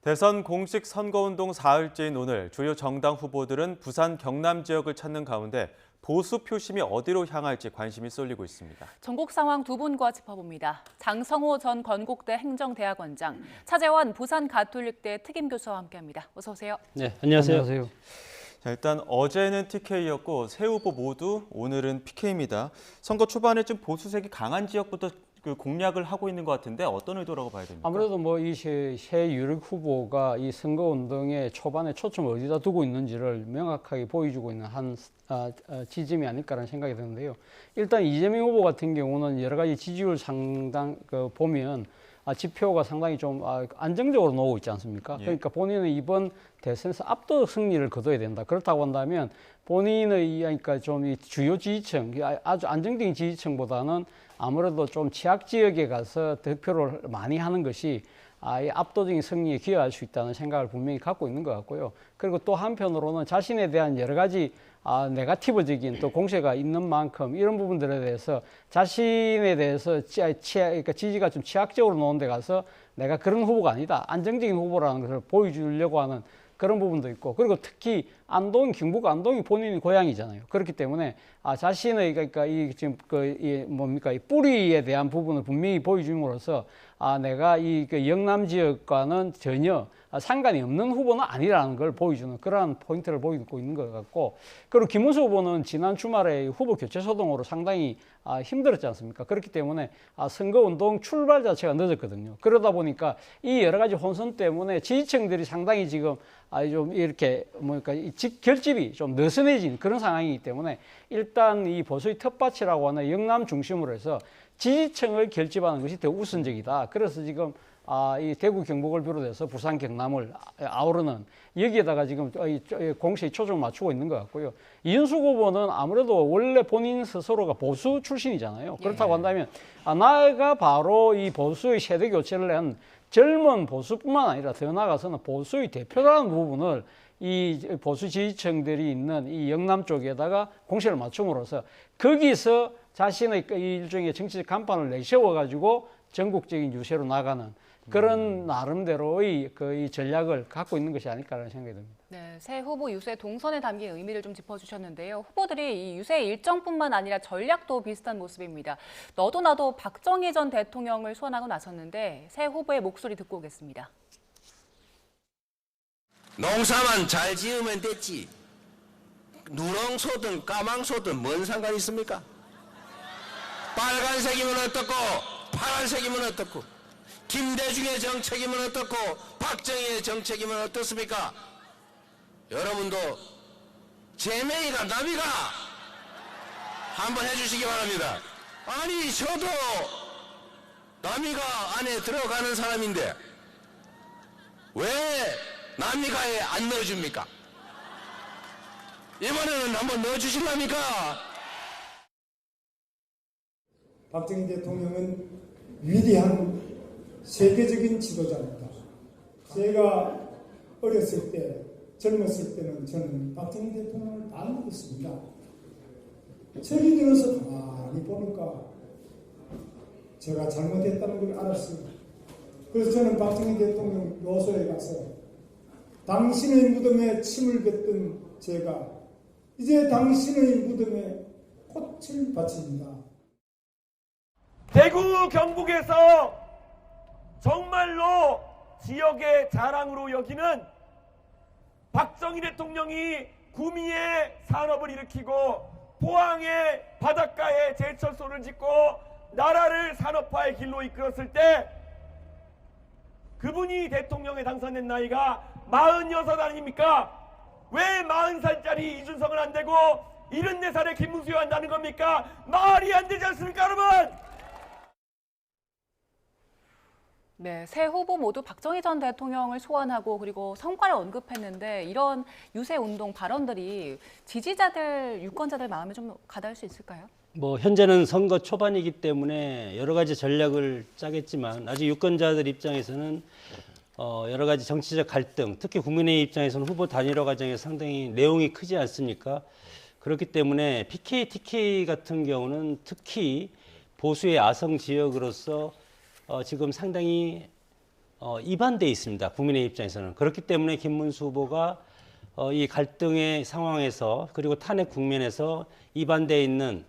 대선 공식 선거운동 사흘째인 오늘 주요 정당 후보들은 부산 경남 지역을 찾는 가운데 보수 표심이 어디로 향할지 관심이 쏠리고 있습니다. 전국 상황 두 분과 짚어봅니다. 장성호 전 건국대 행정대학원장, 차재원 부산 가톨릭대 특임교수와 함께합니다. 어서 오세요. 네, 안녕하세요. 자, 일단 어제는 TK였고 세 후보 모두 오늘은 PK입니다. 선거 초반에 좀 보수색이 강한 지역부터 공략을 하고 있는 것 같은데 어떤 의도라고 봐야 됩니까? 아무래도 이 새 유력 후보가 이 선거 운동의 초반에 초점을 어디다 두고 있는지를 명확하게 보여주고 있는 한 지점이 아닐까라는 생각이 드는데요. 일단 이재명 후보 같은 경우는 여러 가지 지지율 상당 보면 지표가 상당히 좀 안정적으로 나오고 있지 않습니까? 예. 그러니까 본인은 이번 대선에서 압도적 승리를 거둬야 된다. 그렇다고 한다면 본인의 그러니까 좀 이 주요 지지층, 아주 안정적인 지지층보다는 아무래도 좀 취약 지역에 가서 득표를 많이 하는 것이 이 압도적인 승리에 기여할 수 있다는 생각을 분명히 갖고 있는 것 같고요. 그리고 또 한편으로는 자신에 대한 여러 가지 네거티브적인 또 공세가 있는 만큼 이런 부분들에 대해서 자신에 대해서 그러니까 지지가 좀 취약적으로 놓은 데 가서 내가 그런 후보가 아니다. 안정적인 후보라는 것을 보여주려고 하는 그런 부분도 있고, 그리고 특히 경북 안동이 본인의 고향이잖아요. 그렇기 때문에 자신의 그러니까 이 뿌리에 대한 부분을 분명히 보여줌으로써 내가 영남 지역과는 전혀 상관이 없는 후보는 아니라는 걸 보여주는 그러한 포인트를 보이고 있는 것 같고, 그리고 김문수 후보는 지난 주말에 후보 교체 소동으로 상당히 힘들었지 않습니까? 그렇기 때문에 선거운동 출발 자체가 늦었거든요. 그러다 보니까 이 여러 가지 혼선 때문에 지지층들이 상당히 지금 좀 이렇게 결집이 좀 느슨해진 그런 상황이기 때문에 일단 이 보수의 텃밭이라고 하는 영남 중심으로 해서 지지층을 결집하는 것이 더 우선적이다. 그래서 지금 이 대구 경북을 비롯해서 부산 경남을 아우르는 여기에다가 지금 공세에 초점을 맞추고 있는 것 같고요. 이준석 후보는 아무래도 원래 본인 스스로가 보수 출신이잖아요. 그렇다고 한다면 나아가 바로 이 보수의 세대 교체를 한 젊은 보수뿐만 아니라 더 나아가서는 보수의 대표라는 부분을 이 보수 지지층들이 있는 이 영남 쪽에다가 공세를 맞춤으로써 거기서 자신의 일종의 정치적 간판을 내세워가지고 전국적인 유세로 나가는 그런 나름대로의 이 전략을 갖고 있는 것이 아닐까라는 생각이 듭니다. 네, 새 후보 유세 동선에 담긴 의미를 좀 짚어주셨는데요. 후보들이 이 유세 일정뿐만 아니라 전략도 비슷한 모습입니다. 너도 나도 박정희 전 대통령을 소환하고 나섰는데 새 후보의 목소리 듣고 오겠습니다. 농사만 잘 지으면 됐지. 누렁소든 까망소든 뭔 상관이 있습니까? 빨간색이면 어떻고 파란색이면 어떻고 김대중의 정책이면 어떻고 박정희의 정책이면 어떻습니까? 여러분도 제명이가 남이가 한번 해주시기 바랍니다. 아니 저도 남이가 안에 들어가는 사람인데 왜 남이가에 안 넣어줍니까? 이번에는 한번 넣어주실랍니까? 박정희 대통령은 위대한 세계적인 지도자입니다. 제가 어렸을 때, 젊었을 때는 저는 박정희 대통령을 다 믿었습니다. 저리 들어서 가만히 보니까 제가 잘못했다는 걸 알았어요. 그래서 저는 박정희 대통령 묘소에 가서 당신의 무덤에 침을 뱉던 제가 이제 당신의 무덤에 꽃을 바칩니다. 대구 경북에서 정말로 지역의 자랑으로 여기는 박정희 대통령이 구미에 산업을 일으키고 포항의 바닷가에 제철소를 짓고 나라를 산업화의 길로 이끌었을 때 그분이 대통령에 당선된 나이가 46 아닙니까? 왜 40살짜리 이준석은 안 되고 74살의 김문수가 한다는 겁니까? 말이 안 되지 않습니까, 여러분? 네, 새 후보 모두 박정희 전 대통령을 소환하고 그리고 성과를 언급했는데 이런 유세 운동 발언들이 지지자들, 유권자들 마음에 좀 가닿을 수 있을까요? 현재는 선거 초반이기 때문에 여러 가지 전략을 짜겠지만 아직 유권자들 입장에서는 여러 가지 정치적 갈등, 특히 국민의힘 입장에서는 후보 단일화 과정에 상당히 내용이 크지 않습니까? 그렇기 때문에 PK, TK 같은 경우는 특히 보수의 아성 지역으로서 지금 상당히 이반돼 있습니다. 국민의 입장에서는. 그렇기 때문에 김문수 후보가 이 갈등의 상황에서 그리고 탄핵 국면에서 이반돼 있는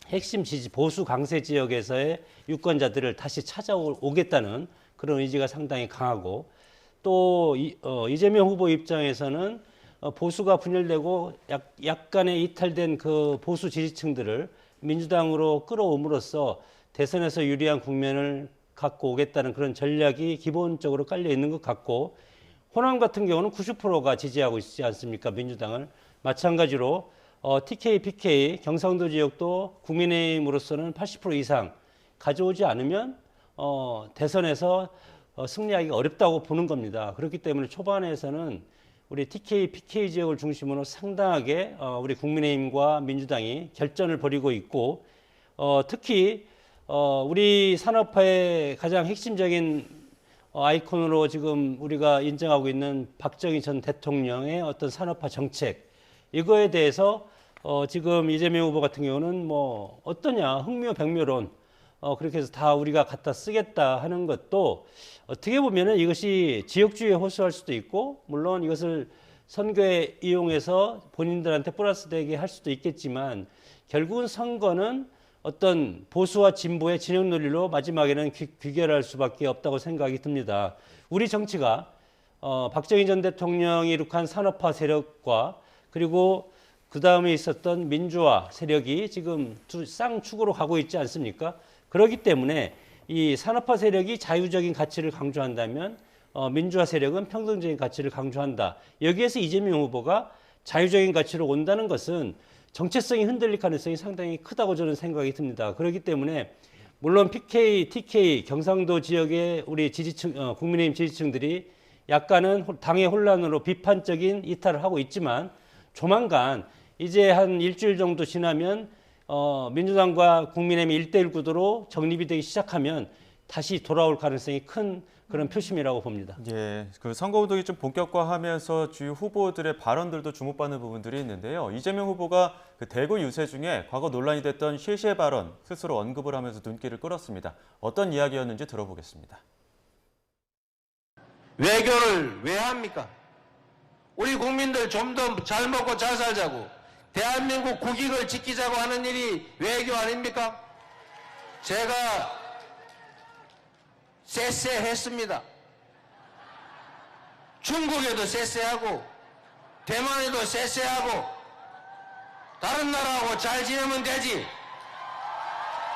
핵심 지지 보수 강세 지역에서의 유권자들을 다시 찾아오겠다는 그런 의지가 상당히 강하고 또 이재명 후보 입장에서는 보수가 분열되고 약간의 이탈된 그 보수 지지층들을 민주당으로 끌어옴으로써 대선에서 유리한 국면을 갖고 오겠다는 그런 전략이 기본적으로 깔려 있는 것 같고 호남 같은 경우는 90%가 지지하고 있지 않습니까? 민주당을. 마찬가지로 TK, PK 경상도 지역도 국민의힘으로서는 80% 이상 가져오지 않으면 대선에서 승리하기가 어렵다고 보는 겁니다. 그렇기 때문에 초반에서는 우리 TK, PK 지역을 중심으로 상당하게 우리 국민의힘과 민주당이 결전을 벌이고 있고 특히 우리 산업화의 가장 핵심적인 아이콘으로 지금 우리가 인정하고 있는 박정희 전 대통령의 어떤 산업화 정책 이거에 대해서 지금 이재명 후보 같은 경우는 뭐 어떠냐 흥묘백묘론 그렇게 해서 다 우리가 갖다 쓰겠다 하는 것도 어떻게 보면은 이것이 지역주의에 호소할 수도 있고 물론 이것을 선거에 이용해서 본인들한테 플러스 되게 할 수도 있겠지만 결국은 선거는 어떤 보수와 진보의 진영 논리로 마지막에는 귀결할 수밖에 없다고 생각이 듭니다. 우리 정치가 박정희 전 대통령이 이룩한 산업화 세력과 그리고 그 다음에 있었던 민주화 세력이 지금 두 쌍축으로 가고 있지 않습니까? 그렇기 때문에 이 산업화 세력이 자유적인 가치를 강조한다면 민주화 세력은 평등적인 가치를 강조한다. 여기에서 이재명 후보가 자유적인 가치로 온다는 것은 정체성이 흔들릴 가능성이 상당히 크다고 저는 생각이 듭니다. 그렇기 때문에 물론 PK, TK 경상도 지역의 우리 지지층, 국민의힘 지지층들이 약간은 당의 혼란으로 비판적인 이탈을 하고 있지만 조만간 이제 한 일주일 정도 지나면 민주당과 국민의힘이 1대1 구도로 정립이 되기 시작하면 다시 돌아올 가능성이 큰 그런 표심이라고 봅니다. 예, 그 선거운동이 좀 본격화하면서 주요 후보들의 발언들도 주목받는 부분들이 있는데요. 이재명 후보가 그 대구 유세 중에 과거 논란이 됐던 실세 발언 스스로 언급을 하면서 눈길을 끌었습니다. 어떤 이야기였는지 들어보겠습니다. 외교를 왜 합니까? 우리 국민들 좀 더 잘 먹고 잘 살자고 대한민국 국익을 지키자고 하는 일이 외교 아닙니까? 제가 쎄쎄했습니다. 중국에도 쎄쎄하고 대만에도 쎄쎄하고 다른 나라하고 잘 지내면 되지.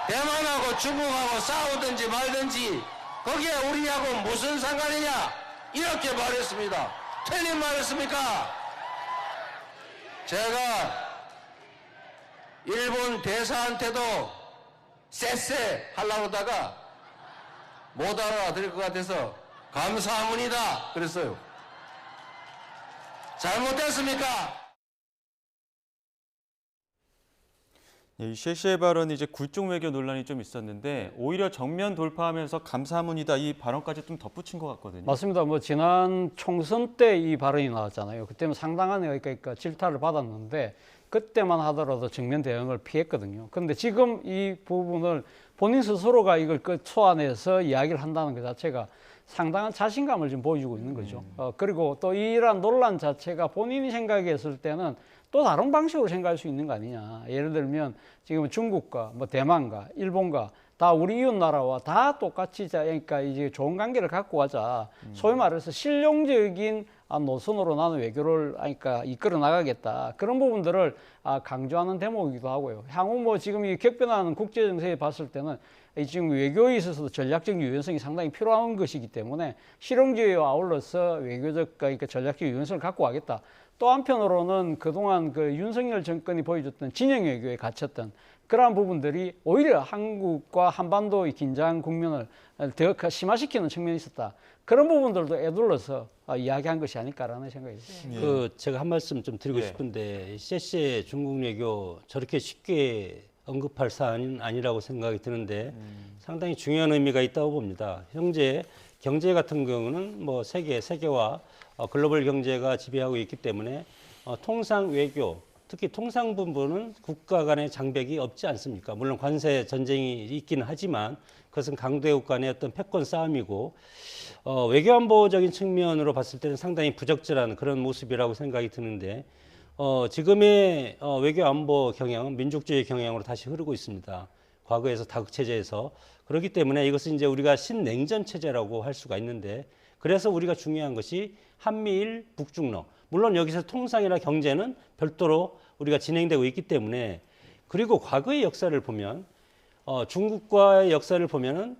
대만하고 중국하고 싸우든지 말든지 거기에 우리하고 무슨 상관이냐 이렇게 말했습니다. 틀린 말했습니까? 제가 일본 대사한테도 쎄쎄 하려고 하다가 못 알아들을 것 같아서 감사합니다 그랬어요. 잘못됐습니까? 이 실세 발언이 이제 굴종 외교 논란이 좀 있었는데 오히려 정면 돌파하면서 감사문이다 이 발언까지 좀 덧붙인 것 같거든요. 맞습니다. 뭐 지난 총선 때 이 발언이 나왔잖아요. 그때는 상당한 그러니까 질타를 받았는데 그때만 하더라도 정면 대응을 피했거든요. 그런데 지금 이 부분을 본인 스스로가 이걸 초안해서 이야기를 한다는 것 자체가 상당한 자신감을 좀 보여주고 있는 거죠. 그리고 또 이러한 논란 자체가 본인이 생각했을 때는 또 다른 방식으로 생각할 수 있는 거 아니냐. 예를 들면 지금 중국과 뭐 대만과 일본과 다 우리 이웃 나라와 다 똑같이 그러니까 이제 좋은 관계를 갖고 가자. 소위 말해서 실용적인 노선으로 나는 외교를 그러니까 이끌어 나가겠다. 그런 부분들을 강조하는 대목이기도 하고요. 향후 뭐 지금 이 격변하는 국제 정세에 봤을 때는 지금 외교에 있어서도 전략적 유연성이 상당히 필요한 것이기 때문에 실용주의와 아울러서 외교적 그러니까 전략적 유연성을 갖고 가겠다. 또 한편으로는 그동안 그 윤석열 정권이 보여줬던 진영 외교에 갇혔던 그러한 부분들이 오히려 한국과 한반도의 긴장 국면을 더 심화시키는 측면이 있었다. 그런 부분들도 애둘러서 이야기한 것이 아닐까라는 생각이 듭니다. 그 제가 한 말씀 좀 드리고 싶은데 쎄쎄 중국 외교 저렇게 쉽게 언급할 사안은 아니라고 생각이 드는데 상당히 중요한 의미가 있다고 봅니다. 현재 경제 같은 경우는 뭐 세계화 글로벌 경제가 지배하고 있기 때문에 통상 외교 특히 통상분부는 국가 간의 장벽이 없지 않습니까? 물론 관세 전쟁이 있기는 하지만 그것은 강대국 간의 어떤 패권 싸움이고 외교안보적인 측면으로 봤을 때는 상당히 부적절한 그런 모습이라고 생각이 드는데 지금의 외교안보 경향은 민족주의 경향으로 다시 흐르고 있습니다. 과거에서 다극체제에서 그렇기 때문에 이것은 이제 우리가 신냉전 체제라고 할 수가 있는데 그래서 우리가 중요한 것이 한미일 북중러 물론 여기서 통상이나 경제는 별도로 우리가 진행되고 있기 때문에 그리고 과거의 역사를 보면 중국과의 역사를 보면은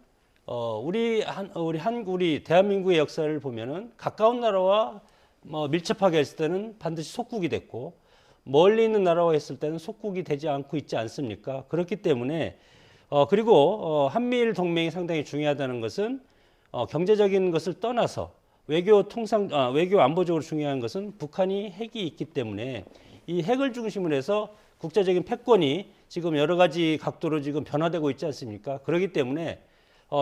우리 대한민국의 역사를 보면은 가까운 나라와 밀접하게 했을 때는 반드시 속국이 됐고 멀리 있는 나라와 했을 때는 속국이 되지 않고 있지 않습니까? 그렇기 때문에 그리고 한미일 동맹이 상당히 중요하다는 것은 경제적인 것을 떠나서 외교 안보적으로 중요한 것은 북한이 핵이 있기 때문에 이 핵을 중심으로 해서 국제적인 패권이 지금 여러 가지 각도로 지금 변화되고 있지 않습니까? 그렇기 때문에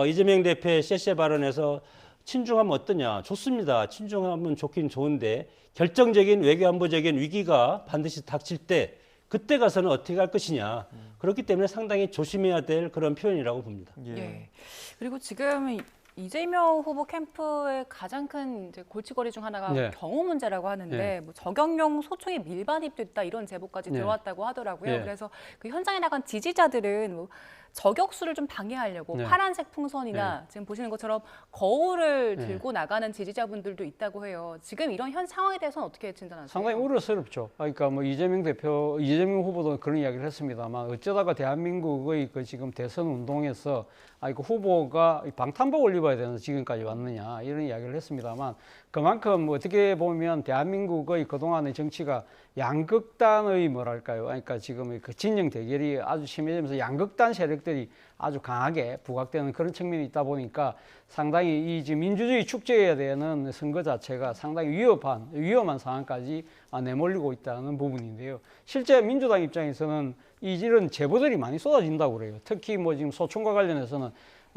이재명 대표의 쎄쎄 발언에서 친중하면 어떠냐? 좋습니다. 친중하면 좋긴 좋은데 결정적인 외교안보적인 위기가 반드시 닥칠 때 그때 가서는 어떻게 할 것이냐. 그렇기 때문에 상당히 조심해야 될 그런 표현이라고 봅니다. 예. 그리고 지금 이재명 후보 캠프의 가장 큰 이제 골칫거리 중 하나가 네. 경호 문제라고 하는데 네. 뭐 저격용 소총이 밀반입됐다 이런 제보까지 네. 들어왔다고 하더라고요. 네. 그래서 그 현장에 나간 지지자들은 뭐 저격수를 좀 방해하려고 네. 파란색 풍선이나 지금 보시는 것처럼 거울을 네. 들고 나가는 지지자분들도 있다고 해요. 지금 이런 현 상황에 대해서는 어떻게 진단하세요? 상당히 우려스럽죠. 그러니까 뭐 이재명 후보도 그런 이야기를 했습니다만 어쩌다가 대한민국의 그 지금 대선 운동에서 그 후보가 방탄복을 입어야 되는 지금까지 왔느냐 이런 이야기를 했습니다만 그만큼 어떻게 보면 대한민국의 그동안의 정치가 양극단의 뭐랄까요? 그러니까 지금 그 진영 대결이 아주 심해지면서 양극단 세력들이 아주 강하게 부각되는 그런 측면이 있다 보니까 상당히 이 지금 민주주의 축제에 대한 선거 자체가 상당히 위험한 상황까지 내몰리고 있다는 부분인데요. 실제 민주당 입장에서는 이런 제보들이 많이 쏟아진다고 그래요. 특히 뭐 지금 소총과 관련해서는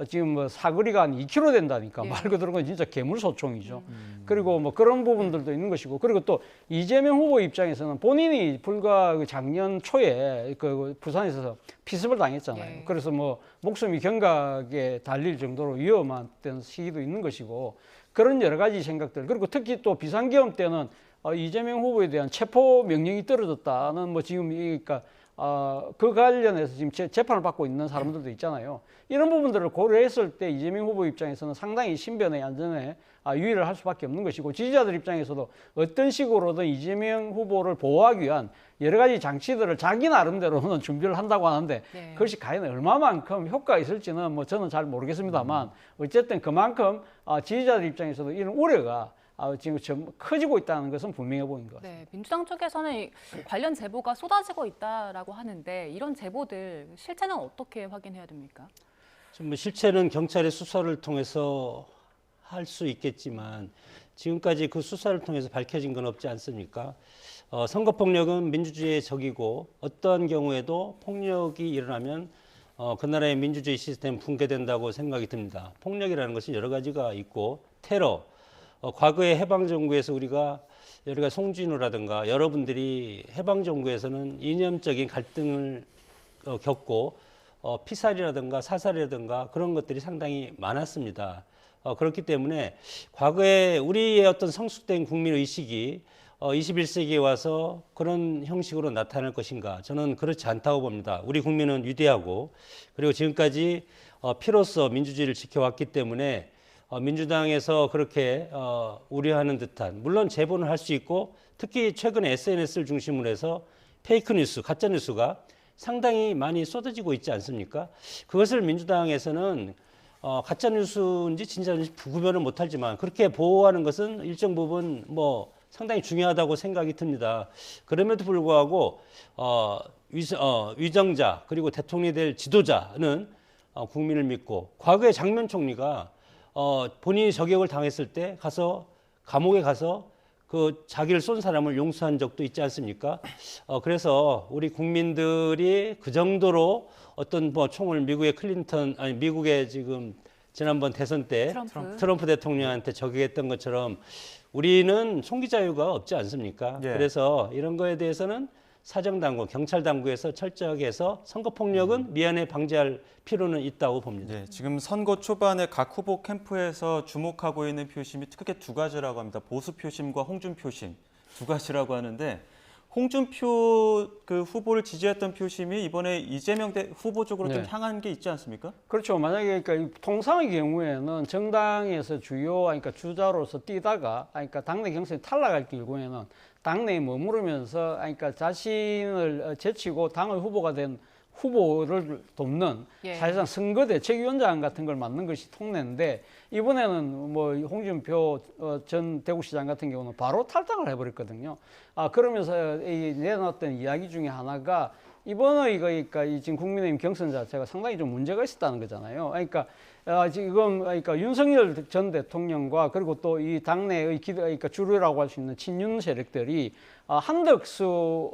지금 뭐 사거리가 한 2km 된다니까 예. 말 그대로 건 진짜 괴물 소총이죠. 그리고 뭐 그런 부분들도 있는 것이고 그리고 또 이재명 후보 입장에서는 본인이 불과 그 작년 초에 그 부산에서 피습을 당했잖아요. 예. 그래서 뭐 목숨이 경각에 달릴 정도로 위험한 시기도 있는 것이고 그런 여러 가지 생각들 그리고 특히 또 비상계엄 때는 이재명 후보에 대한 체포 명령이 떨어졌다는 뭐 지금 그러니까 그 관련해서 지금 재판을 받고 있는 사람들도 있잖아요. 이런 부분들을 고려했을 때 이재명 후보 입장에서는 상당히 신변의 안전에 유의를 할 수밖에 없는 것이고 지지자들 입장에서도 어떤 식으로든 이재명 후보를 보호하기 위한 여러 가지 장치들을 자기 나름대로는 준비를 한다고 하는데 네. 그것이 과연 얼마만큼 효과가 있을지는 뭐 저는 잘 모르겠습니다만 어쨌든 그만큼 지지자들 입장에서도 이런 우려가 지금 좀 커지고 있다는 것은 분명해 보이는 것 같습니다. 네, 민주당 쪽에서는 관련 제보가 쏟아지고 있다라고 하는데 이런 제보들 실체는 어떻게 확인해야 됩니까? 뭐 실체는 경찰의 수사를 통해서 할 수 있겠지만 지금까지 그 수사를 통해서 밝혀진 건 없지 않습니까? 선거폭력은 민주주의의 적이고 어떠한 경우에도 폭력이 일어나면 그 나라의 민주주의 시스템 붕괴된다고 생각이 듭니다. 폭력이라는 것이 여러 가지가 있고 테러, 과거의 해방정부에서 우리가 여러 가지 송진우라든가 여러분들이 해방정부에서는 이념적인 갈등을 겪고 피살이라든가 사살이라든가 그런 것들이 상당히 많았습니다. 그렇기 때문에 과거에 우리의 어떤 성숙된 국민의식이 21세기에 와서 그런 형식으로 나타날 것인가? 저는 그렇지 않다고 봅니다. 우리 국민은 위대하고 그리고 지금까지 피로써 민주주의를 지켜왔기 때문에 민주당에서 그렇게 우려하는 듯한 물론 제보는 할 수 있고 특히 최근에 SNS를 중심으로 해서 페이크 뉴스, 가짜 뉴스가 상당히 많이 쏟아지고 있지 않습니까? 그것을 민주당에서는 가짜 뉴스인지 진짜 뉴스인지 구별을 못하지만 그렇게 보호하는 것은 일정 부분 뭐 상당히 중요하다고 생각이 듭니다. 그럼에도 불구하고 위정자 그리고 대통령이 될 지도자는 국민을 믿고 과거에 장면 총리가 본인이 저격을 당했을 때 가서 감옥에 가서 그 자기를 쏜 사람을 용서한 적도 있지 않습니까? 그래서 우리 국민들이 그 정도로 어떤 뭐 총을 미국의 지금 지난번 대선 때 트럼프 대통령한테 저격했던 것처럼 우리는 총기 자유가 없지 않습니까? 예. 그래서 이런 거에 대해서는 사정당국, 경찰당국에서 철저하게 해서 선거폭력은 미연에 방지할 필요는 있다고 봅니다. 네, 지금 선거 초반에 각 후보 캠프에서 주목하고 있는 표심이 크게 두 가지라고 합니다. 보수 표심과 홍준 표심 두 가지라고 하는데 홍준표 그 후보를 지지했던 표심이 이번에 이재명 후보 쪽으로 좀 네. 향한 게 있지 않습니까? 그렇죠. 만약에 그러니까 통상의 경우에는 정당에서 주요 그러니까 주자로서 뛰다가 그러니까 당내 경선에 탈락할 경우에는 당내에 머무르면서 그러니까 자신을 제치고 당의 후보가 된 후보를 돕는 예. 사실상 선거 대책위원장 같은 걸 맡는 것이 통례인데 이번에는 뭐 홍준표 전 대구시장 같은 경우는 바로 탈당을 해버렸거든요. 그러면서 이 내놨던 이야기 중에 하나가 이번에 그러니까 이 지금 국민의힘 경선 자체가 상당히 좀 문제가 있었다는 거잖아요. 그러니까 지금 그러니까 윤석열 전 대통령과 그리고 또 이 당내의 그러니까 주류라고 할 수 있는 친윤 세력들이 한덕수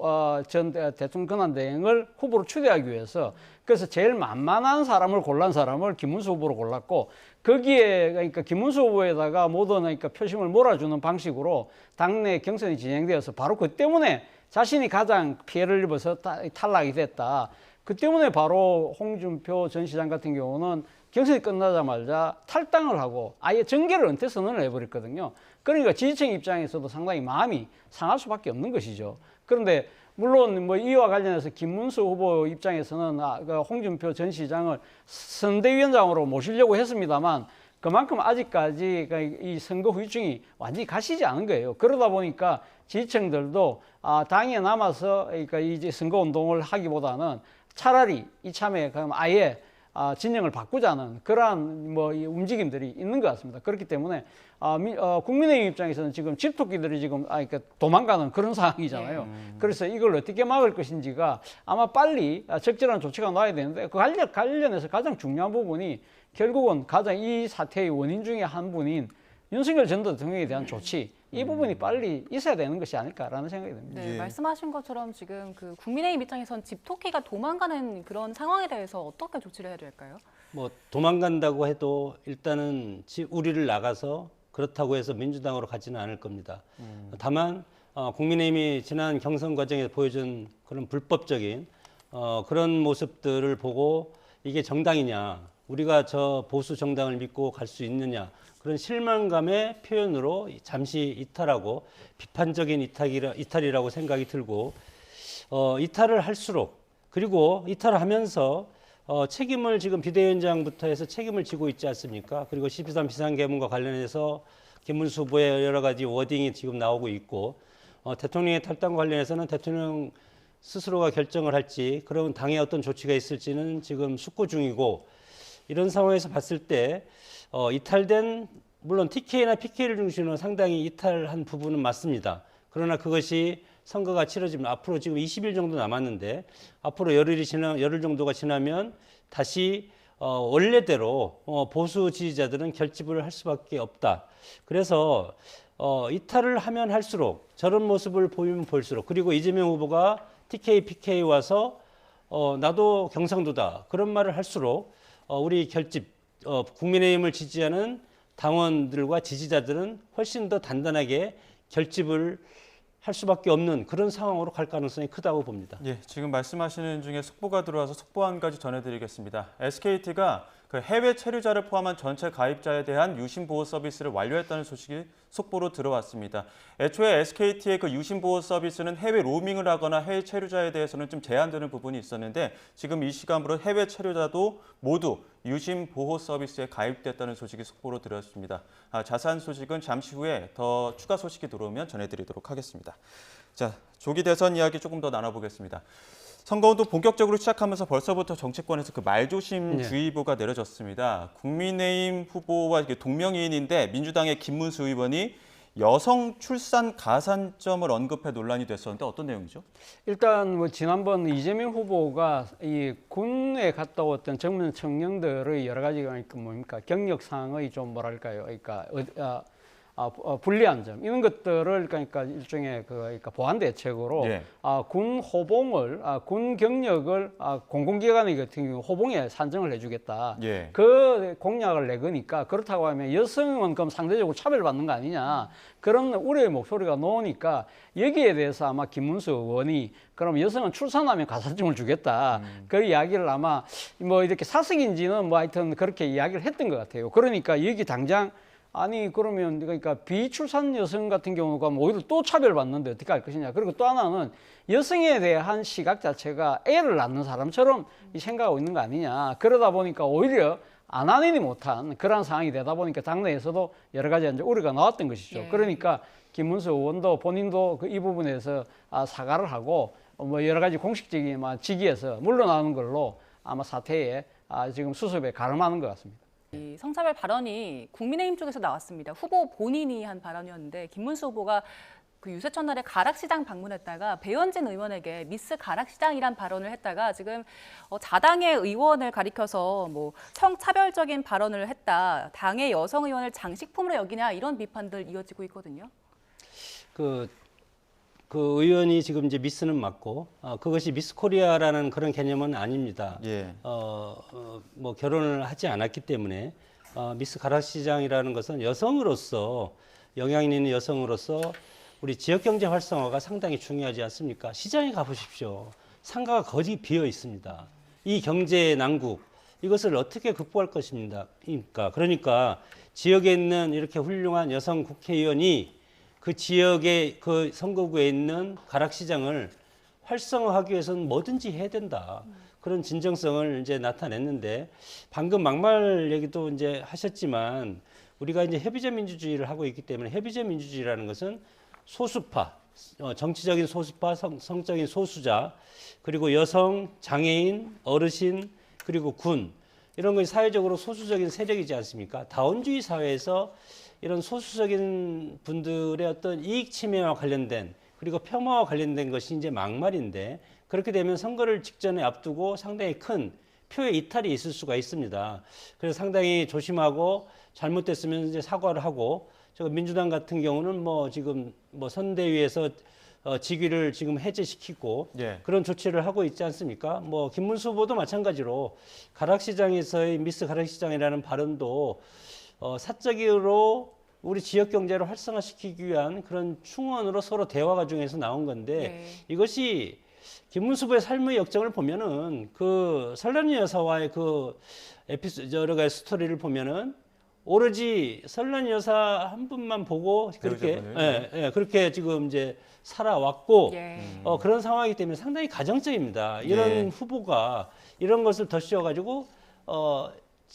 전 대통령 권한대행을 후보로 추대하기 위해서 그래서 제일 만만한 사람을 골란 사람을 김문수 후보로 골랐고 거기에 그러니까 김문수 후보에다가 모든 그러니까 표심을 몰아주는 방식으로 당내 경선이 진행되어서 바로 그 때문에 자신이 가장 피해를 입어서 탈락이 됐다. 그 때문에 바로 홍준표 전 시장 같은 경우는 경선이 끝나자마자 탈당을 하고 아예 정계를 은퇴 선언을 해버렸거든요. 그러니까 지지층 입장에서도 상당히 마음이 상할 수밖에 없는 것이죠. 그런데 물론 뭐 이와 관련해서 김문수 후보 입장에서는 홍준표 전 시장을 선대위원장으로 모시려고 했습니다만 그만큼 아직까지 이 선거 후유증이 완전히 가시지 않은 거예요. 그러다 보니까 지지층들도 당에 남아서 그러니까 이제 선거 운동을 하기보다는 차라리 이참에 그럼 아예 진영을 바꾸자는 그러한 뭐 움직임들이 있는 것 같습니다. 그렇기 때문에 국민의힘 입장에서는 지금 집토끼들이 지금 그러니까 도망가는 그런 상황이잖아요. 그래서 이걸 어떻게 막을 것인지가 아마 빨리 적절한 조치가 나와야 되는데 그 관련해서 가장 중요한 부분이 결국은 가장 이 사태의 원인 중에 한 분인 윤석열 전 대통령에 대한 조치 이 부분이 빨리 있어야 되는 것이 아닐까라는 생각이 듭니다. 네, 예. 말씀하신 것처럼 지금 그 국민의힘 입장에선 집토끼가 도망가는 그런 상황에 대해서 어떻게 조치를 해야 될까요? 뭐 도망간다고 해도 일단은 우리를 나가서 그렇다고 해서 민주당으로 가지는 않을 겁니다. 다만 국민의힘이 지난 경선 과정에서 보여준 그런 불법적인 그런 모습들을 보고 이게 정당이냐, 우리가 저 보수 정당을 믿고 갈 수 있느냐, 그런 실망감의 표현으로 잠시 이탈하고 비판적인 이탈이라고 생각이 들고 이탈을 할수록 그리고 이탈을 하면서 책임을 지금 비대위원장부터 해서 책임을 지고 있지 않습니까? 그리고 12.3 비상계문과 관련해서 김문수 후보의 여러 가지 워딩이 지금 나오고 있고 대통령의 탈당과 관련해서는 대통령 스스로가 결정을 할지 그런 당의 어떤 조치가 있을지는 지금 숙고 중이고 이런 상황에서 봤을 때 이탈된 물론 TK나 PK를 중심으로 상당히 이탈한 부분은 맞습니다. 그러나 그것이 선거가 치러지면 앞으로 지금 20일 정도 남았는데 앞으로 열흘 정도가 지나면 다시 원래대로 보수 지지자들은 결집을 할 수밖에 없다. 그래서 이탈을 하면 할수록 저런 모습을 보이면 볼수록 그리고 이재명 후보가 TK, PK 와서 나도 경상도다 그런 말을 할수록 우리 결집 국민의힘을 지지하는 당원들과 지지자들은 훨씬 더 단단하게 결집을 할 수밖에 없는 그런 상황으로 갈 가능성이 크다고 봅니다. 예, 지금 말씀하시는 중에 속보가 들어와서 속보 한 가지 전해드리겠습니다. SKT가 그 해외 체류자를 포함한 전체 가입자에 대한 유심 보호 서비스를 완료했다는 소식이 속보로 들어왔습니다. 애초에 SKT의 그 유심 보호 서비스는 해외 로밍을 하거나 해외 체류자에 대해서는 좀 제한되는 부분이 있었는데 지금 이 시간으로 해외 체류자도 모두 유심 보호 서비스에 가입됐다는 소식이 속보로 들어왔습니다. 자세한 소식은 잠시 후에 더 추가 소식이 들어오면 전해드리도록 하겠습니다. 자, 조기 대선 이야기 조금 더 나눠보겠습니다. 선거운동 본격적으로 시작하면서 벌써부터 정치권에서 그 말조심 주의보가 내려졌습니다. 국민의힘 후보와 동명이인인데 민주당의 김문수 의원이 여성 출산 가산점을 언급해 논란이 됐었는데 어떤 내용이죠? 일단 뭐 지난번 이재명 후보가 이 군에 갔다 왔던 젊은 청년들의 여러 가지 뭡니까 경력상의 좀 뭐랄까요, 그러니까 불리한 점 이런 것들을 그러니까 일종의 그러니까 보완 대책으로 예. 군 호봉을 군 경력을 공공기관 같은 경우 호봉에 산정을 해주겠다. 예. 그 공약을 내거니까 그렇다고 하면 여성은 그럼 상대적으로 차별받는 거 아니냐 그런 우려의 목소리가 나오니까 여기에 대해서 아마 김문수 의원이 그럼 여성은 출산하면 가산점을 주겠다. 그 이야기를 아마 뭐 이렇게 사석인지는 뭐 하여튼 그렇게 이야기를 했던 것 같아요. 그러니까 여기 당장 아니 그러면 그러니까 비출산 여성 같은 경우가 뭐 오히려 또 차별받는데 어떻게 할 것이냐. 그리고 또 하나는 여성에 대한 시각 자체가 애를 낳는 사람처럼 생각하고 있는 거 아니냐. 그러다 보니까 오히려 안 하느니 못한 그런 상황이 되다 보니까 당내에서도 여러 가지 이제 우려가 나왔던 것이죠. 예. 그러니까 김문수 의원도 본인도 이 부분에서 사과를 하고 뭐 여러 가지 공식적인 직위에서 물러나는 걸로 아마 사태에 지금 수습에 가름하는 것 같습니다. 이 성차별 발언이 국민의힘 쪽에서 나왔습니다. 후보 본인이 한 발언이었는데 김문수 후보가 그 유세 첫날에 가락시장 방문했다가 배현진 의원에게 미스 가락시장이란 발언을 했다가 지금 자당의 의원을 가리켜서 뭐 성차별적인 발언을 했다. 당의 여성 의원을 장식품으로 여기냐 이런 비판들 이어지고 있거든요. 그 의원이 지금 이제 미스는 맞고 그것이 미스 코리아라는 그런 개념은 아닙니다. 예. 뭐 결혼을 하지 않았기 때문에 미스 가락시장이라는 것은 여성으로서 영향 있는 여성으로서 우리 지역 경제 활성화가 상당히 중요하지 않습니까? 시장에 가보십시오. 상가가 거의 비어 있습니다. 이 경제 난국 이것을 어떻게 극복할 것입니까? 그러니까 지역에 있는 이렇게 훌륭한 여성 국회의원이 그 지역의 그 선거구에 있는 가락시장을 활성화하기 위해서는 뭐든지 해야 된다. 그런 진정성을 이제 나타냈는데 방금 막말 얘기도 이제 하셨지만 우리가 이제 협의제 민주주의를 하고 있기 때문에 협의제 민주주의라는 것은 소수파, 정치적인 소수파, 성적인 소수자, 그리고 여성, 장애인, 어르신, 그리고 군 이런 것이 사회적으로 소수적인 세력이지 않습니까? 다원주의 사회에서 이런 소수적인 분들의 어떤 이익 침해와 관련된 그리고 폄하와 관련된 것이 이제 막말인데 그렇게 되면 선거를 직전에 앞두고 상당히 큰 표의 이탈이 있을 수가 있습니다. 그래서 상당히 조심하고 잘못됐으면 이제 사과를 하고 저 민주당 같은 경우는 뭐 지금 뭐 선대위에서 직위를 지금 해제시키고 예. 그런 조치를 하고 있지 않습니까? 뭐 김문수 후보도 마찬가지로 가락시장에서의 미스 가락시장이라는 발언도 사적으로 우리 지역 경제를 활성화시키기 위한 그런 충원으로 서로 대화 과정에서 나온 건데 이것이 김문수 후보의 삶의 역정을 보면은 그 설란이 여사와의 그 에피소드 여러 가지 스토리를 보면은 오로지 설란이 여사 한 분만 보고 그렇게 그렇게 지금 이제 살아왔고 그런 상황이기 때문에 상당히 가정적입니다. 이런 후보가 이런 것을 더 씌워가지고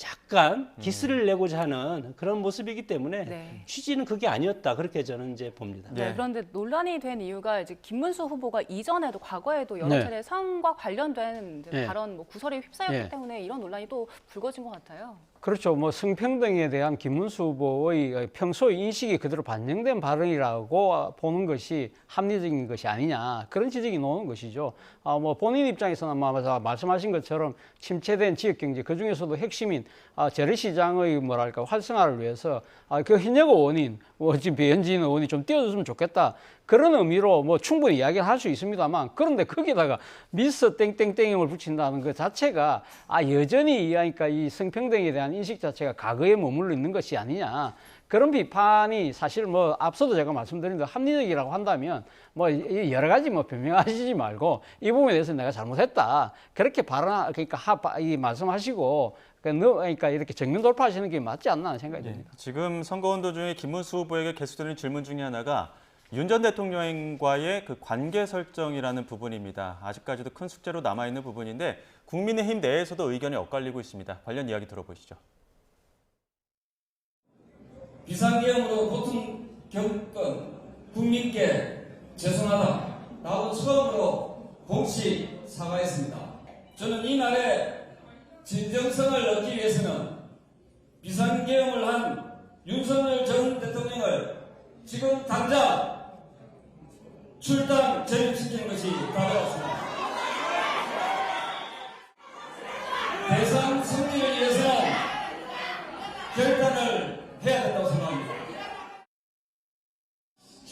약간 기스를 내고자 하는 그런 모습이기 때문에 취지는 그게 아니었다 그렇게 저는 이제 봅니다. 그런데 논란이 된 이유가 이제 김문수 후보가 이전에도 과거에도 여러 차례 성과 관련된 발언 뭐 구설에 휩싸였기 때문에 이런 논란이 또 불거진 것 같아요. 그렇죠. 뭐 성평등에 대한 김문수 후보의 평소의 인식이 그대로 반영된 발언이라고 보는 것이 합리적인 것이 아니냐 그런 지적이 나오는 것이죠. 뭐 본인 입장에서는 말씀하신 것처럼 침체된 지역 경제 그 중에서도 핵심인 재래시장의 뭐랄까 활성화를 위해서 그 현역 의원인 지금 배현진 의원이 좀 띄워줬으면 좋겠다. 그런 의미로 뭐 충분히 이야기를 할 수 있습니다만 그런데 거기다가 미스 땡땡땡을 붙인다는 그 자체가 여전히 그러니까 이 성평등에 대한 인식 자체가 과거에 머물러 있는 것이 아니냐. 그런 비판이 사실 뭐 앞서도 제가 말씀드린 대로 합리적이라고 한다면 뭐 여러 가지 뭐 변명하시지 말고 이 부분에 대해서 내가 잘못했다. 그렇게 그러니까 이 말씀하시고 그러니까 이렇게 정면 돌파하시는 게 맞지 않나 하는 생각이 듭니다. 지금 선거운동 중에 김문수 후보에게 계속되는 질문 중에 하나가 윤 전 대통령과의 그 관계 설정이라는 부분입니다. 아직까지도 큰 숙제로 남아있는 부분인데 국민의힘 내에서도 의견이 엇갈리고 있습니다. 관련 이야기 들어보시죠. 비상계엄으로 고통 겪은 국민께 죄송하다라고 처음으로 공식 사과했습니다. 저는 이날의 진정성을 얻기 위해서는 비상계엄을 한 윤석열 전 대통령을 지금 당장 출당 전역시키는 것이 답이었습니다. 대선 승리를 위해서는 결단을 해야 된다고 생각합니다.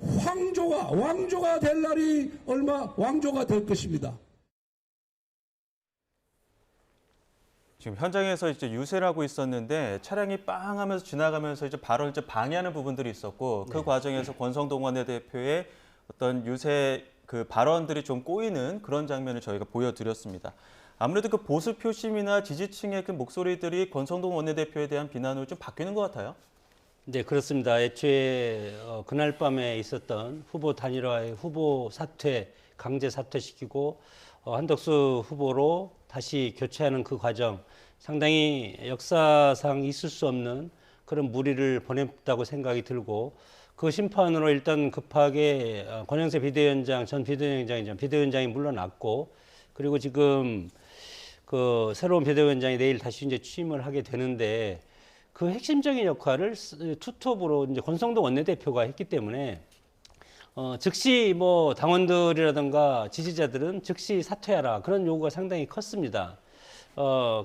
왕조가 될 날이 왕조가 될 것입니다. 지금 현장에서 이제 유세를 하고 있었는데 차량이 빵 하면서 지나가면서 이제 발언을 이제 방해하는 부분들이 있었고 그 과정에서 권성동 원내대표의 어떤 유세 그 발언들이 좀 꼬이는 그런 장면을 저희가 보여드렸습니다. 아무래도 그 보수 표심이나 지지층의 그 목소리들이 권성동 원내대표에 대한 비난으로 좀 바뀌는 것 같아요. 네, 그렇습니다. 애초에 그날 밤에 있었던 후보 단일화의 후보 사퇴, 강제 사퇴시키고 한덕수 후보로 다시 교체하는 그 과정, 상당히 역사상 있을 수 없는 그런 무리를 보냈다고 생각이 들고 그 심판으로 일단 급하게 권영세 비대위원장, 전 비대위원장이 물러났고 그리고 지금 그 새로운 비대위원장이 내일 다시 이제 취임을 하게 되는데 그 핵심적인 역할을 투톱으로 이제 권성동 원내대표가 했기 때문에 즉시 뭐 당원들이라든가 지지자들은 즉시 사퇴하라 그런 요구가 상당히 컸습니다.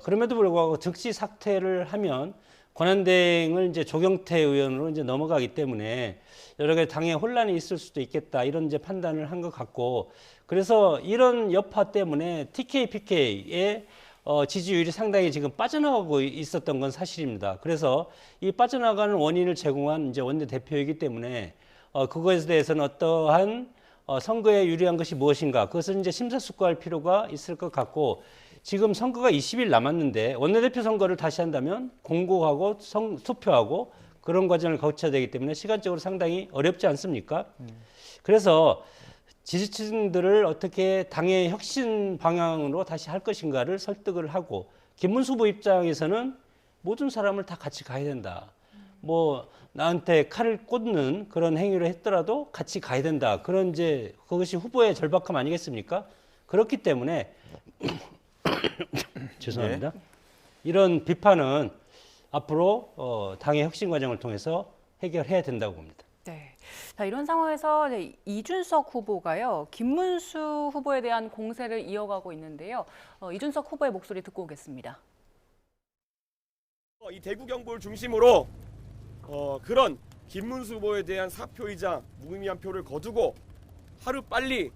그럼에도 불구하고 즉시 사퇴를 하면 권한대행을 이제 조경태 의원으로 이제 넘어가기 때문에 여러 가지 당에 혼란이 있을 수도 있겠다 이런 이제 판단을 한 것 같고 그래서 이런 여파 때문에 TK, PK의 지지율이 상당히 지금 빠져나가고 있었던 건 사실입니다. 그래서 이 빠져나가는 원인을 제공한 이제 원내대표이기 때문에 그것에 대해서는 어떠한 선거에 유리한 것이 무엇인가 그것을 이제 심사숙고할 필요가 있을 것 같고 지금 선거가 20일 남았는데 원내대표 선거를 다시 한다면 공고하고 투표하고 그런 과정을 거쳐야 되기 때문에 시간적으로 상당히 어렵지 않습니까? 그래서 지지층들을 어떻게 당의 혁신 방향으로 다시 할 것인가를 설득을 하고 김문수 후보 입장에서는 모든 사람을 다 같이 가야 된다. 뭐 나한테 칼을 꽂는 그런 행위를 했더라도 같이 가야 된다. 그런 이제 그것이 후보의 절박함 아니겠습니까? 그렇기 때문에 죄송합니다. 네. 이런 비판은 앞으로 당의 혁신 과정을 통해서 해결해야 된다고 봅니다. 네. 자, 이런 상황에서 이준석 후보가요, 김문수 후보에 대한 공세를 이어가고 있는데요. 이준석 후보의 목소리 듣고 오겠습니다. 이 대구 경북을 중심으로 그런 김문수 후보에 대한 사표이자 무의미한 표를 거두고 하루 빨리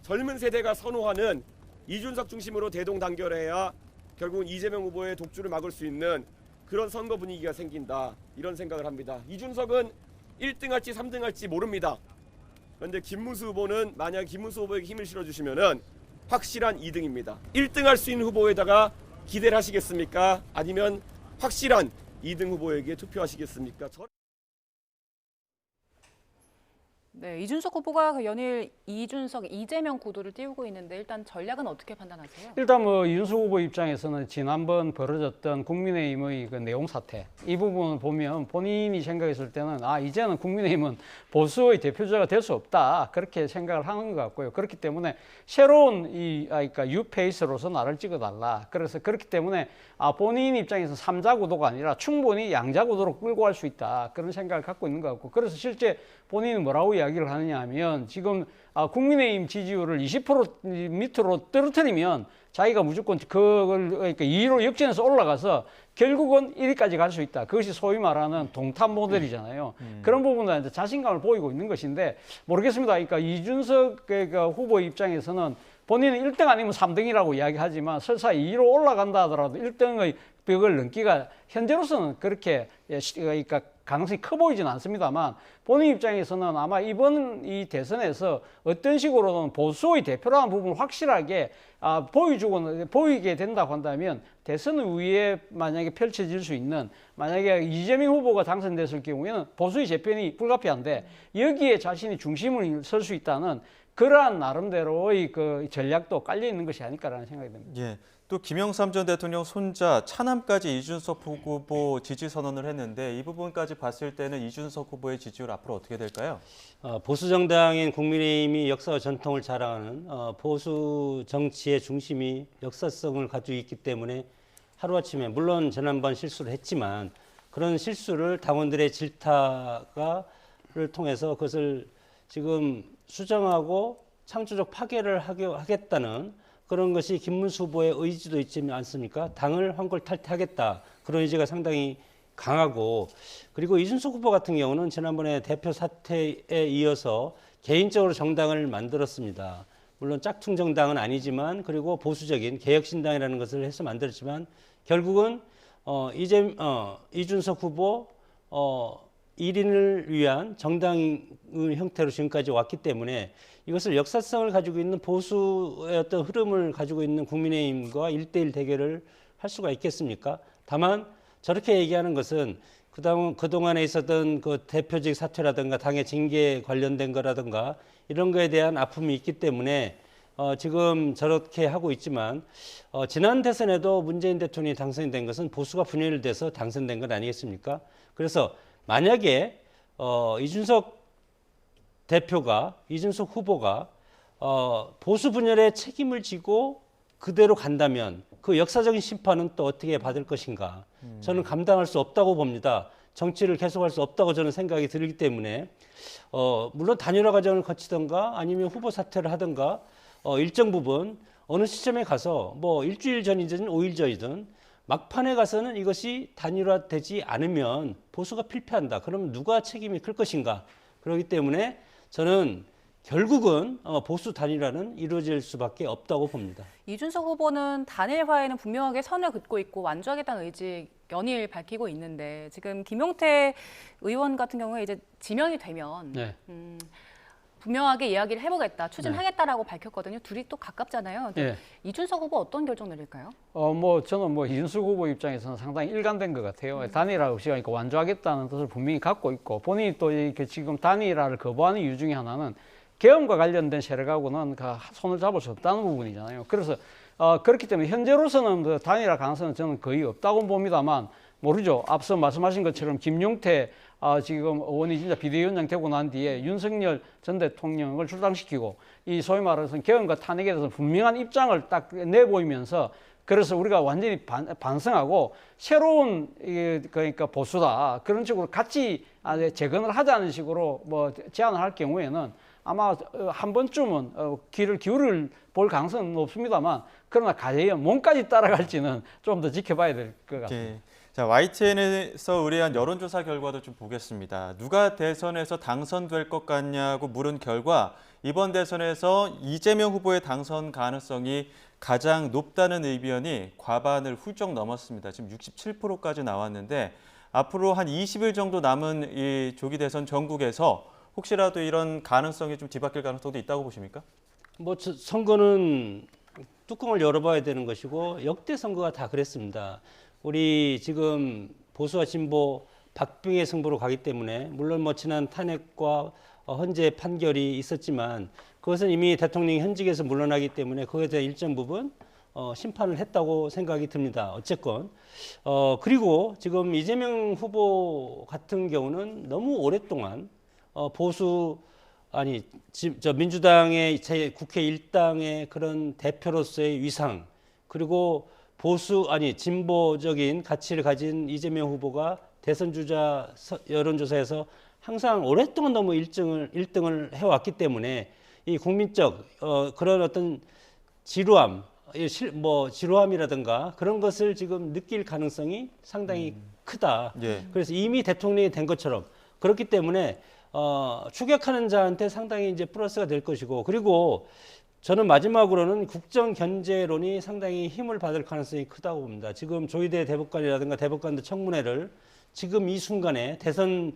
젊은 세대가 선호하는 이준석 중심으로 대동단결해야 결국은 이재명 후보의 독주를 막을 수 있는 그런 선거 분위기가 생긴다 이런 생각을 합니다. 이준석은 1등 할지 3등 할지 모릅니다. 그런데 김문수 후보는 만약 김문수 후보에게 힘을 실어주시면은 확실한 2등입니다. 1등 할 수 있는 후보에다가 기대를 하시겠습니까? 아니면 확실한 2등 후보에게 투표하시겠습니까? 네, 이준석 후보가 연일 이준석, 이재명 구도를 띄우고 있는데 일단 전략은 어떻게 판단하세요? 일단 뭐 이준석 후보 입장에서는 지난번 벌어졌던 국민의힘의 그 내용 사태 이 부분을 보면 본인이 생각했을 때는 이제는 국민의힘은 보수의 대표자가 될 수 없다 그렇게 생각을 하는 것 같고요. 그렇기 때문에 새로운 그러니까 뉴페이스로서 나를 찍어달라. 그래서 그렇기 때문에 본인 입장에서 3자 구도가 아니라 충분히 양자 구도로 끌고 갈 수 있다 그런 생각을 갖고 있는 것 같고 그래서 실제 본인은 뭐라고 이야기를 하느냐 하면 지금 국민의힘 지지율을 20% 밑으로 떨어뜨리면 자기가 무조건 그걸 그러니까 2위로 역전해서 올라가서 결국은 1위까지 갈 수 있다. 그것이 소위 말하는 동탑 모델이잖아요. 그런 부분은 자신감을 보이고 있는 것인데 모르겠습니다. 그러니까 이준석 후보 입장에서는 본인은 1등 아니면 3등이라고 이야기하지만 설사 2위로 올라간다 하더라도 1등의 벽을 넘기가 현재로서는 그렇게 그러니까 가능성이 커 보이지는 않습니다만 본인 입장에서는 아마 이번 이 대선에서 어떤 식으로든 보수의 대표라는 부분을 확실하게 보이게 된다고 한다면 대선 후에 만약에 펼쳐질 수 있는 만약에 이재명 후보가 당선됐을 경우에는 보수의 재편이 불가피한데 여기에 자신이 중심을 설 수 있다는 그러한 나름대로의 그 전략도 깔려 있는 것이 아닐까라는 생각이 듭니다. 예. 또 김영삼 전 대통령 손자 차남까지 이준석 후보 지지 선언을 했는데 이 부분까지 봤을 때는 이준석 후보의 지지율 앞으로 어떻게 될까요? 보수 정당인 국민의힘이 역사와 전통을 자랑하는 보수 정치의 중심이 역사성을 가지고 있기 때문에 하루아침에 물론 지난번 실수를 했지만 그런 실수를 당원들의 질타를 통해서 그것을 지금 수정하고 창조적 파괴를 하겠다는 그런 것이 김문수 후보의 의지도 있지 않습니까? 당을 황골탈퇴하겠다. 그런 의지가 상당히 강하고 그리고 이준석 후보 같은 경우는 지난번에 대표 사퇴에 이어서 개인적으로 정당을 만들었습니다. 물론 짝퉁 정당은 아니지만 그리고 보수적인 개혁신당이라는 것을 해서 만들었지만 결국은 이준석 후보 1인을 위한 정당 형태로 지금까지 왔기 때문에 이것을 역사성을 가지고 있는 보수의 어떤 흐름을 가지고 있는 국민의힘과 1대1 대결을 할 수가 있겠습니까? 다만 저렇게 얘기하는 것은 그동안에 있었던 그 대표직 사퇴라든가 당의 징계 관련된 거라든가 이런 거에 대한 아픔이 있기 때문에 지금 저렇게 하고 있지만 지난 대선에도 문재인 대통령이 당선된 것은 보수가 분열돼서 당선된 것 아니겠습니까? 그래서 만약에 이준석 후보가 보수 분열의 책임을 지고 그대로 간다면 그 역사적인 심판은 또 어떻게 받을 것인가? 저는 감당할 수 없다고 봅니다. 정치를 계속할 수 없다고 저는 생각이 들기 때문에 물론 단일화 과정을 거치던가 아니면 후보 사퇴를 하던가 일정 부분 어느 시점에 가서 뭐 일주일 전이든 5일 전이든 막판에 가서는 이것이 단일화되지 않으면 보수가 필패한다. 그러면 누가 책임이 클 것인가? 그렇기 때문에 저는 결국은 보수 단일화는 이루어질 수밖에 없다고 봅니다. 이준석 후보는 단일화에는 분명하게 선을 긋고 있고 완주하겠다는 의지 연일 밝히고 있는데 지금 김용태 의원 같은 경우에 이제 지명이 되면 네. 분명하게 이야기를 해보겠다, 추진하겠다라고 밝혔거든요. 둘이 또 가깝잖아요. 네. 이준석 후보 어떤 결정 내릴까요? 저는 이준석 후보 입장에서는 상당히 일관된 것 같아요. 단일화 없이 그러니까 완주하겠다는 뜻을 분명히 갖고 있고 본인이 또 이렇게 지금 단일화를 거부하는 이유 중에 하나는 계엄과 관련된 세력하고는 손을 잡을 수 없다는 부분이잖아요. 그래서 그렇기 때문에 현재로서는 단일화 가능성은 저는 거의 없다고 봅니다만 모르죠. 앞서 말씀하신 것처럼 김용태 지금 의원이 진짜 비대위원장 되고 난 뒤에 윤석열 전 대통령을 출당시키고 이 소위 말해서 계엄과 탄핵에 대해서 분명한 입장을 딱 내보이면서 그래서 우리가 완전히 반성하고 새로운 그러니까 보수다 그런 식으로 같이 재건을 하자는 식으로 뭐 제안을 할 경우에는 아마 한 번쯤은 귀를 기울일 볼 가능성은 높습니다만 그러나 과연 몸까지 따라갈지는 좀 더 지켜봐야 될 것 같습니다. 네. 자, YTN에서 의뢰한 여론조사 결과도 좀 보겠습니다. 누가 대선에서 당선될 것 같냐고 물은 결과 이번 대선에서 이재명 후보의 당선 가능성이 가장 높다는 의견이 과반을 훌쩍 넘었습니다. 지금 67%까지 나왔는데 앞으로 한 20일 정도 남은 이 조기 대선 전국에서 혹시라도 이런 가능성이 좀 뒤바뀔 가능성도 있다고 보십니까? 뭐 선거는 뚜껑을 열어봐야 되는 것이고 역대 선거가 다 그랬습니다. 우리 지금 보수와 진보 박빙의 승부로 가기 때문에 물론 뭐 지난 탄핵과 헌재 판결이 있었지만 그것은 이미 대통령이 현직에서 물러나기 때문에 그것에 대한 일정 부분 심판을 했다고 생각이 듭니다. 어쨌건 그리고 지금 이재명 후보 같은 경우는 너무 오랫동안 민주당의 제 국회 일당의 그런 대표로서의 위상 그리고 진보적인 가치를 가진 이재명 후보가 대선 주자 여론조사에서 항상 오랫동안 너무 1등을 해왔기 때문에 이 국민적 그런 어떤 지루함이라든가 그런 것을 지금 느낄 가능성이 상당히 크다. 예. 그래서 이미 대통령이 된 것처럼 그렇기 때문에 추격하는 자한테 상당히 이제 플러스가 될 것이고 그리고 저는 마지막으로는 국정 견제론이 상당히 힘을 받을 가능성이 크다고 봅니다. 지금 조희대 대법관이라든가 대법관들 청문회를 지금 이 순간에 대선이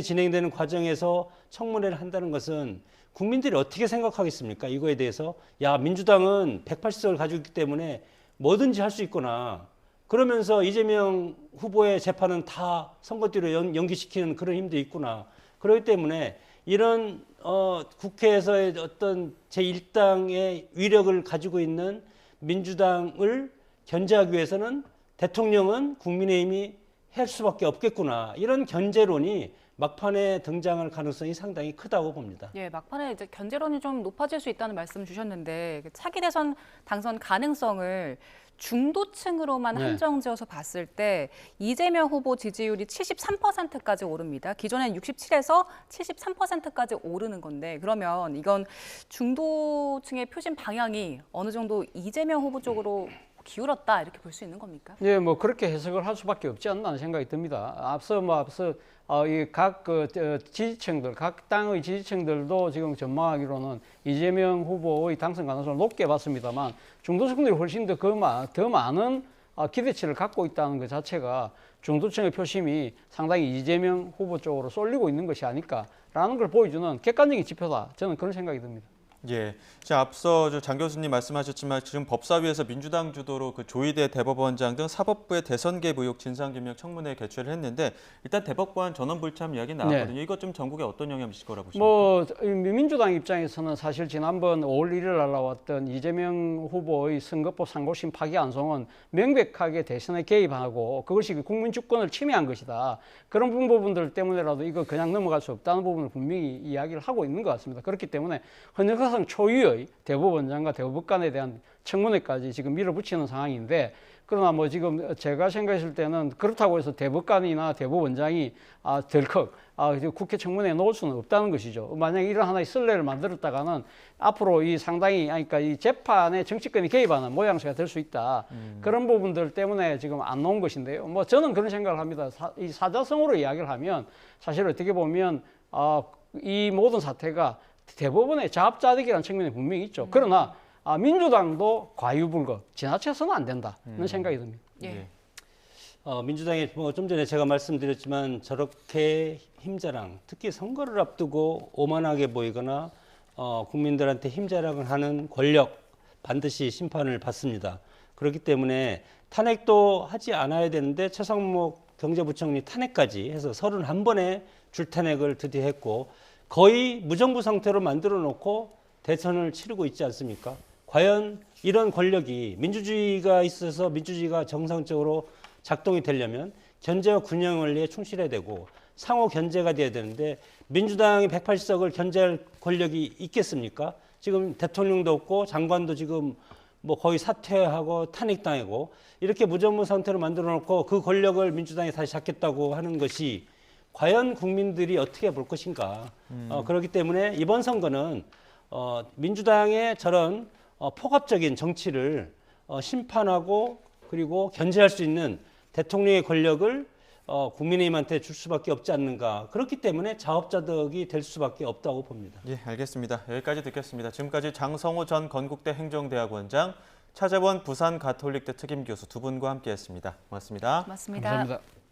진행되는 과정에서 청문회를 한다는 것은 국민들이 어떻게 생각하겠습니까? 이거에 대해서 민주당은 180석을 가지고 있기 때문에 뭐든지 할 수 있구나. 그러면서 이재명 후보의 재판은 다 선거 뒤로 연기시키는 그런 힘도 있구나. 그렇기 때문에 이런 국회에서의 어떤 제1당의 위력을 가지고 있는 민주당을 견제하기 위해서는 대통령은 국민의힘이 할 수밖에 없겠구나. 이런 견제론이 막판에 등장할 가능성이 상당히 크다고 봅니다. 예, 막판에 이제 견제론이 좀 높아질 수 있다는 말씀 주셨는데 차기 대선 당선 가능성을 중도층으로만 한정지어서 봤을 때 이재명 후보 지지율이 73%까지 오릅니다. 기존엔 67에서 73%까지 오르는 건데 그러면 이건 중도층의 표심 방향이 어느 정도 이재명 후보 쪽으로 기울었다 이렇게 볼 수 있는 겁니까? 예, 뭐 그렇게 해석을 할 수밖에 없지 않나 하는 생각이 듭니다. 앞서 이각 지지층들, 각 당의 지지층들도 지금 전망하기로는 이재명 후보의 당선 가능성을 높게 봤습니다만 중도층들이 훨씬 더 많은 기대치를 갖고 있다는 것 자체가 중도층의 표심이 상당히 이재명 후보 쪽으로 쏠리고 있는 것이 아닐까라는 걸 보여주는 객관적인 지표다. 저는 그런 생각이 듭니다. 예, 자, 앞서 장 교수님 말씀하셨지만 지금 법사위에서 민주당 주도로 그 조희대 대법원장 등 사법부의 대선 개입 의혹 진상규명 청문회 개최를 했는데 일단 대법관 전원 불참 이야기 나왔거든요. 네. 이것 좀 전국에 어떤 영향을 미칠 거라고 보십니까? 뭐 민주당 입장에서는 사실 지난번 5월 1일 날 나왔던 이재명 후보의 선거법 상고심 파기 안송은 명백하게 대선에 개입하고 그것이 국민 주권을 침해한 것이다. 그런 부분들 때문에라도 이거 그냥 넘어갈 수 없다는 부분을 분명히 이야기를 하고 있는 것 같습니다. 그렇기 때문에 헌정사상 초유의 대법원장과 대법관에 대한 청문회까지 지금 밀어붙이는 상황인데 그러나 뭐 지금 제가 생각했을 때는 그렇다고 해서 대법관이나 대법원장이 덜컥 국회 청문회에 놓을 수는 없다는 것이죠. 만약에 이런 하나의 선례를 만들었다가는 앞으로 이 상당히 그러니까 이 재판에 정치권이 개입하는 모양새가 될 수 있다. 그런 부분들 때문에 지금 안 놓은 것인데요. 뭐 저는 그런 생각을 합니다. 이 사자성어로 이야기를 하면 사실 어떻게 보면 이 모든 사태가 대법원의 자업자득이라는 측면이 분명히 있죠. 그러나 민주당도 과유불급, 지나쳐서는 안 된다는 생각이 듭니다. 예. 민주당이 뭐 좀 전에 제가 말씀드렸지만 저렇게 힘자랑, 특히 선거를 앞두고 오만하게 보이거나 국민들한테 힘자랑을 하는 권력 반드시 심판을 받습니다. 그렇기 때문에 탄핵도 하지 않아야 되는데 최상목 경제부총리 탄핵까지 해서 31번의 줄탄핵을 드디어 했고 거의 무정부 상태로 만들어 놓고 대선을 치르고 있지 않습니까? 과연 이런 권력이 민주주의가 있어서 민주주의가 정상적으로 작동이 되려면 견제와 균형 원리에 충실해야 되고 상호 견제가 돼야 되는데 민주당이 180석을 견제할 권력이 있겠습니까? 지금 대통령도 없고 장관도 지금 뭐 거의 사퇴하고 탄핵당하고 이렇게 무정부 상태로 만들어 놓고 그 권력을 민주당이 다시 잡겠다고 하는 것이 과연 국민들이 어떻게 볼 것인가. 그렇기 때문에 이번 선거는 민주당의 저런 폭압적인 정치를 심판하고 그리고 견제할 수 있는 대통령의 권력을 국민의힘한테 줄 수밖에 없지 않는가. 그렇기 때문에 자업자득이 될 수밖에 없다고 봅니다. 예, 알겠습니다. 여기까지 듣겠습니다. 지금까지 장성호 전 건국대 행정대학원장, 차재원 부산가톨릭대 특임교수 두 분과 함께했습니다. 고맙습니다. 고맙습니다. 감사합니다.